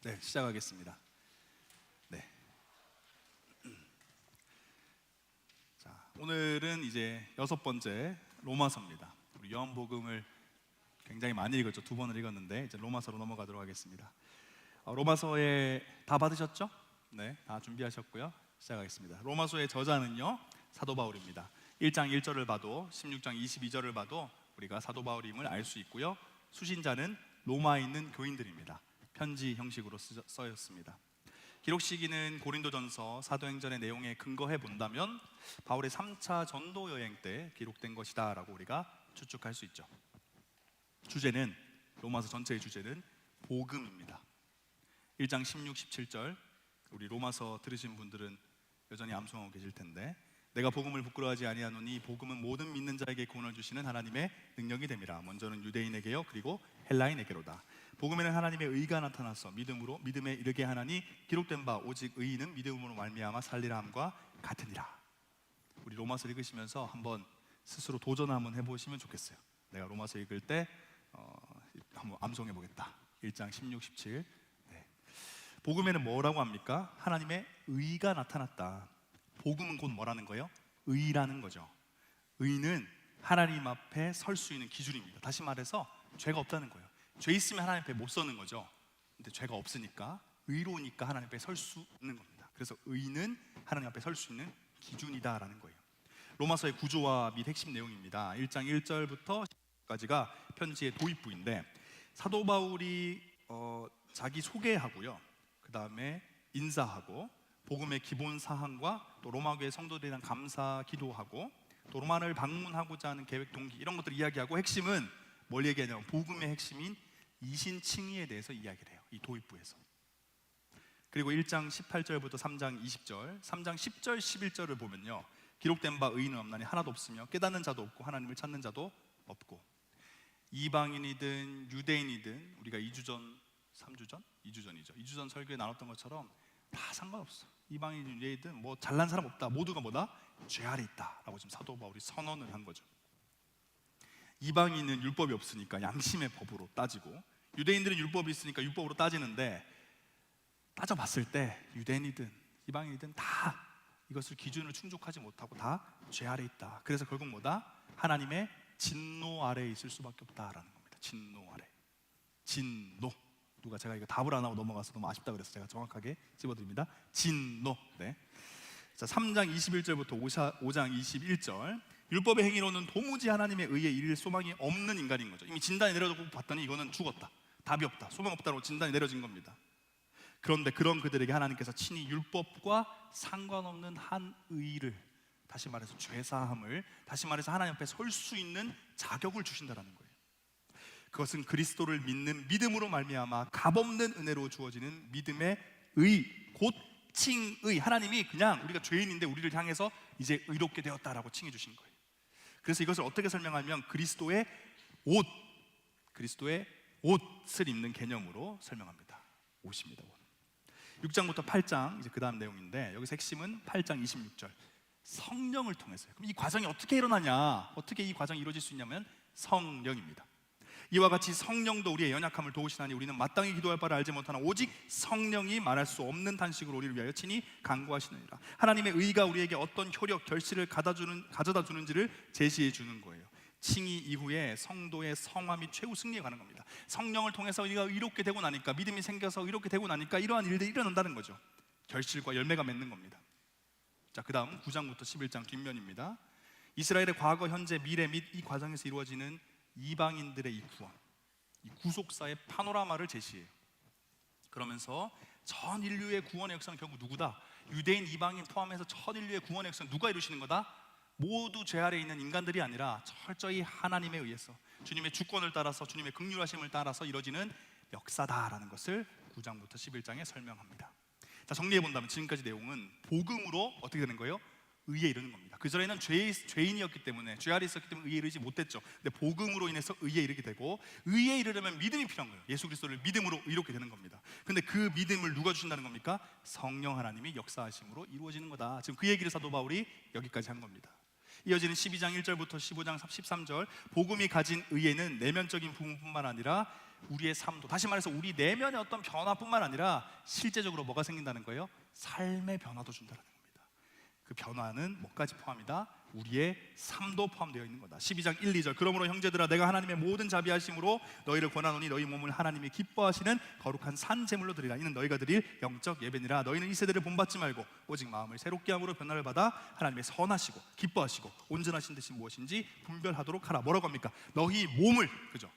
네, 시작하겠습니다. 네. 자, 오늘은 이제 6번째 로마서입니다. 우리 요한복음을 굉장히 많이 읽었죠. 2번을 읽었는데 이제 로마서로 넘어가도록 하겠습니다. 로마서에 다 받으셨죠? 네, 다 준비하셨고요. 시작하겠습니다. 로마서의 저자는요, 사도 바울입니다. 1장 1절을 봐도 16장 22절을 봐도 우리가 사도 바울임을 알 수 있고요. 수신자는 로마에 있는 교인들입니다. 편지 형식으로 써였습니다. 기록 시기는 고린도전서, 사도행전의 내용에 근거해 본다면 바울의 3차 전도 여행 때 기록된 것이다 라고 우리가 추측할 수 있죠. 주제는, 로마서 전체의 주제는 복음입니다. 1장 16, 17절 우리 로마서 들으신 분들은 여전히 암송하고 계실 텐데, 내가 복음을 부끄러워하지 아니하노니 복음은 모든 믿는 자에게 구원을 주시는 하나님의 능력이 됨이라. 먼저는 유대인에게요, 그리고 헬라인에게로다. 복음에는 하나님의 의가 나타나서 믿음에 이르게 하나니 기록된 바 오직 의인은 믿음으로 말미암아 살리라 함과 같으니라. 우리 로마서 읽으시면서 한번 스스로 도전 한번 해보시면 좋겠어요. 내가 로마서 읽을 때 한번 암송해 보겠다. 1장 16, 17. 네. 복음에는 뭐라고 합니까? 하나님의 의가 나타났다. 복음은 곧 뭐라는 거예요? 의라는 거죠. 의는 하나님 앞에 설 수 있는 기준입니다. 다시 말해서 죄가 없다는 거예요. 죄 있으면 하나님 앞에 못 서는 거죠. 근데 죄가 없으니까, 의로우니까 하나님 앞에 설 수 있는 겁니다. 그래서 의는 하나님 앞에 설 수 있는 기준이다라는 거예요. 로마서의 구조와 및 핵심 내용입니다. 1장 1절부터 10절까지가 편지의 도입부인데, 사도 바울이 자기 소개하고요, 그 다음에 인사하고, 복음의 기본 사항과 또 로마교회 성도들에 대한 감사 기도하고, 또 로마를 방문하고자 하는 계획 동기, 이런 것들을 이야기하고, 핵심은 뭘 얘기하냐면 복음의 핵심인 이신칭의에 대해서 이야기를 해요, 이 도입부에서. 그리고 1장 18절부터 3장 20절, 3장 10절, 11절을 보면요, 기록된 바 의인은 없나니 하나도 없으며 깨닫는 자도 없고 하나님을 찾는 자도 없고, 이방인이든 유대인이든, 우리가 2주 전, 3주 전? 2주 전이죠. 2주 전 설교에 나눴던 것처럼 다 상관없어. 이방인이든 유대인이든 뭐 잘난 사람 없다. 모두가 뭐다? 죄 아래 있다 라고 지금 사도 바울이 선언을 한 거죠. 이방인은 율법이 없으니까 양심의 법으로 따지고, 유대인들은 율법이 있으니까 율법으로 따지는데, 따져봤을 때 유대인이든 이방인이든 다 이것을 기준을 충족하지 못하고 다 죄 아래 있다. 그래서 결국 뭐다? 하나님의 진노 아래에 있을 수밖에 없다라는 겁니다. 진노 아래. 진노. 누가 제가 이거 답을 안 하고 넘어가서 너무 아쉽다 그래서 제가 정확하게 집어드립니다. 진노. 네. 자, 3장 21절부터 5장 21절. 율법의 행위로는 도무지 하나님의 의에 이를 소망이 없는 인간인 거죠. 이미 진단이 내려졌고 봤더니 이거는 죽었다, 답이 없다, 소망 없다로 진단이 내려진 겁니다. 그런데 그런 그들에게 하나님께서 친히 율법과 상관없는 한 의를, 다시 말해서 죄사함을, 다시 말해서 하나님 앞에 설 수 있는 자격을 주신다라는 거예요. 그것은 그리스도를 믿는 믿음으로 말미암아 값없는 은혜로 주어지는 믿음의 의, 곧 칭의. 하나님이 그냥 우리가 죄인인데 우리를 향해서 이제 의롭게 되었다라고 칭해 주신 거예요. 그래서 이것을 어떻게 설명하면 그리스도의 옷, 그리스도의 옷을 입는 개념으로 설명합니다. 옷입니다. 옷. 6장부터 8장, 이제 그 다음 내용인데, 여기서 핵심은 8장 26절, 성령을 통해서요. 그럼 이 과정이 어떻게 일어나냐, 어떻게 이 과정이 이루어질 수 있냐면 성령입니다. 이와 같이 성령도 우리의 연약함을 도우시나니 우리는 마땅히 기도할 바를 알지 못하나 오직 성령이 말할 수 없는 탄식으로 우리를 위하여 친히 간구하시느니라. 하나님의 의가 우리에게 어떤 효력, 결실을 가져다 주는지를 제시해 주는 거예요. 칭의 이후에 성도의 성화 및 최후 승리에 관한 겁니다. 성령을 통해서 우리가 의롭게 되고 나니까, 믿음이 생겨서 의롭게 되고 나니까 이러한 일들이 일어난다는 거죠. 결실과 열매가 맺는 겁니다. 자, 그 다음 9장부터 11장 뒷면입니다. 이스라엘의 과거, 현재, 미래 및 이 과정에서 이루어지는 이방인들의 이 구원, 이 구속사의 파노라마를 제시해요. 그러면서 전 인류의 구원의 역사는 결국 누구다? 유대인, 이방인 포함해서 전 인류의 구원의 역사는 누가 이루시는 거다? 모두 죄 아래에 있는 인간들이 아니라 철저히 하나님에 의해서, 주님의 주권을 따라서, 주님의 긍휼하심을 따라서 이루어지는 역사다라는 것을 9장부터 11장에 설명합니다. 자, 정리해 본다면 지금까지 내용은 복음으로 어떻게 되는 거예요? 의에 이르는 겁니다. 그전에는 죄인이었기 때문에, 죄 아래 있었기 때문에 의에 이르지 못했죠. 근데 복음으로 인해서 의에 이르게 되고, 의에 이르려면 믿음이 필요한 거예요. 예수 그리스도를 믿음으로 의롭게 되는 겁니다. 근데 그 믿음을 누가 주신다는 겁니까? 성령 하나님이 역사하심으로 이루어지는 거다. 지금 그 얘기를 사도 바울이 여기까지 한 겁니다. 이어지는 12장 1절부터 15장 13절, 복음이 가진 의에는 내면적인 부분뿐만 아니라 우리의 삶도, 다시 말해서 우리 내면의 어떤 변화뿐만 아니라 실제적으로 뭐가 생긴다는 거예요? 삶의 변화도 준다는 겁니다. 그 변화는 뭐까지 포함이다? 우리의 삶도 포함되어 있는 거다. 12장 1, 2절 그러므로 형제들아 내가 하나님의 모든 자비하심으로 너희를 권하노니 너희 몸을 하나님이 기뻐하시는 거룩한 산 제물로 드리라. 이는 너희가 드릴 영적 예배니라. 너희는 이 세대를 본받지 말고 오직 마음을 새롭게 함으로 변화를 받아 하나님의 선하시고 기뻐하시고 온전하신 뜻이 무엇인지 분별하도록 하라. 뭐라고 합니까? 너희 몸을, 그죠?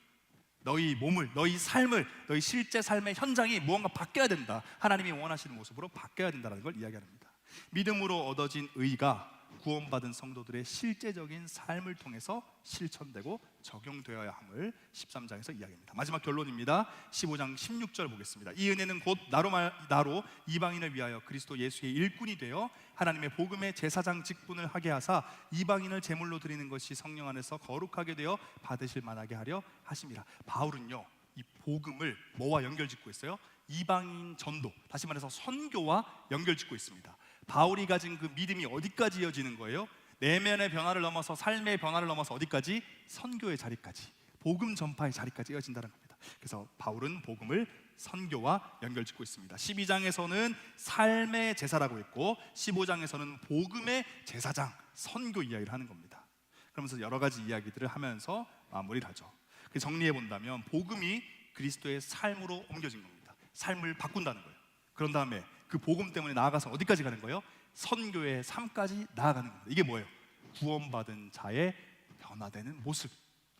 너희 몸을, 너희 삶을, 너희 실제 삶의 현장이 무언가 바뀌어야 된다. 하나님이 원하시는 모습으로 바뀌어야 된다는 걸 이야기합니다. 믿음으로 얻어진 의가 구원받은 성도들의 실제적인 삶을 통해서 실천되고 적용되어야 함을 13장에서 이야기합니다. 마지막 결론입니다. 15장 16절 보겠습니다. 이 은혜는 곧 나로 이방인을 위하여 그리스도 예수의 일꾼이 되어 하나님의 복음의 제사장 직분을 하게 하사 이방인을 제물로 드리는 것이 성령 안에서 거룩하게 되어 받으실 만하게 하려 하심이라. 바울은요, 이 복음을 뭐와 연결짓고 있어요? 이방인 전도, 다시 말해서 선교와 연결짓고 있습니다. 바울이 가진 그 믿음이 어디까지 이어지는 거예요? 내면의 변화를 넘어서 삶의 변화를 넘어서 어디까지? 선교의 자리까지, 복음 전파의 자리까지 이어진다는 겁니다. 그래서 바울은 복음을 선교와 연결짓고 있습니다. 12장에서는 삶의 제사라고 했고 15장에서는 복음의 제사장, 선교 이야기를 하는 겁니다. 그러면서 여러 가지 이야기들을 하면서 마무리를 하죠. 정리해 본다면 복음이 그리스도의 삶으로 옮겨진 겁니다. 삶을 바꾼다는 거예요. 그런 다음에 그 복음 때문에 나아가서 어디까지 가는 거예요? 선교의 삶까지 나아가는 겁니다. 이게 뭐예요? 구원받은 자의 변화되는 모습,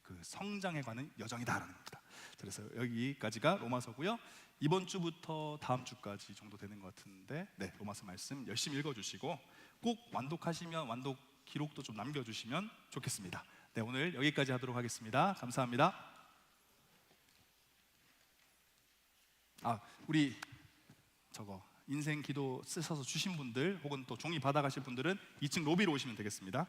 그 성장해 가는 여정이다라는 겁니다. 그래서 여기까지가 로마서고요. 이번 주부터 다음 주까지 정도 되는 것 같은데, 네, 로마서 말씀 열심히 읽어주시고 꼭 완독하시면 완독 기록도 좀 남겨주시면 좋겠습니다. 네, 오늘 여기까지 하도록 하겠습니다. 감사합니다. 우리 인생 기도 쓰셔서 주신 분들 혹은 또 종이 받아가실 분들은 2층 로비로 오시면 되겠습니다.